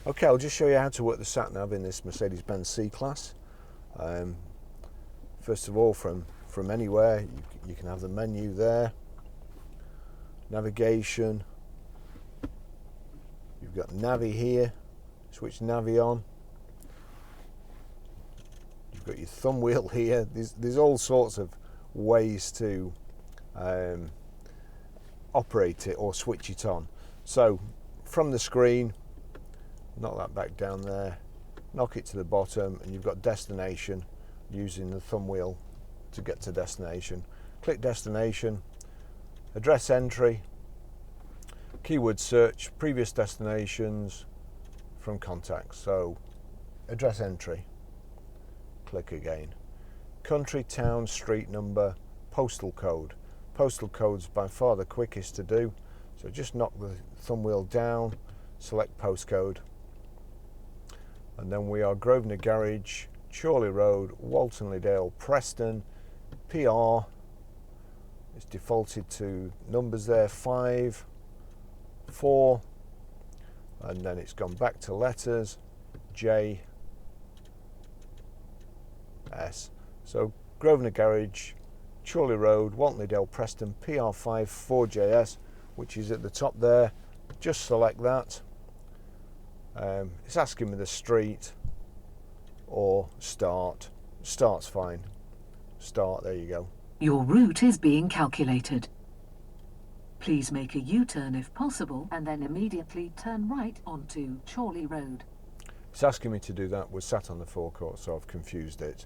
Okay, I'll just show you how to work the sat-nav in this Mercedes-Benz C-Class. First of all, from anywhere, you can have the menu there, navigation, you've got Navi here, switch Navi on, you've got your thumb wheel here. There's all sorts of ways to operate it or switch it on. So from the screen, knock that back down there, knock it to the bottom, and you've got destination using the thumb wheel to get to destination. Click destination, address entry, keyword search, previous destinations from contacts. So address entry, click again. Country, town, street number, postal code. Postal code's by far the quickest to do, so just knock the thumb wheel down, select postcode, and then we are Grosvenor Garage, Chorley Road, Walton Dale, Preston, PR. It's defaulted to numbers there, 5, 4, and then it's gone back to letters, J, S. So Grosvenor Garage, Chorley Road, Walton Dale, Preston, PR5 4JS, which is at the top there. Just select that. It's asking me the street or start. Start's fine. Start, there you go. Your route is being calculated. Please make a U-turn if possible and then immediately turn right onto Chorley Road. It's asking me to do that. We're sat on the forecourt, so I've confused it.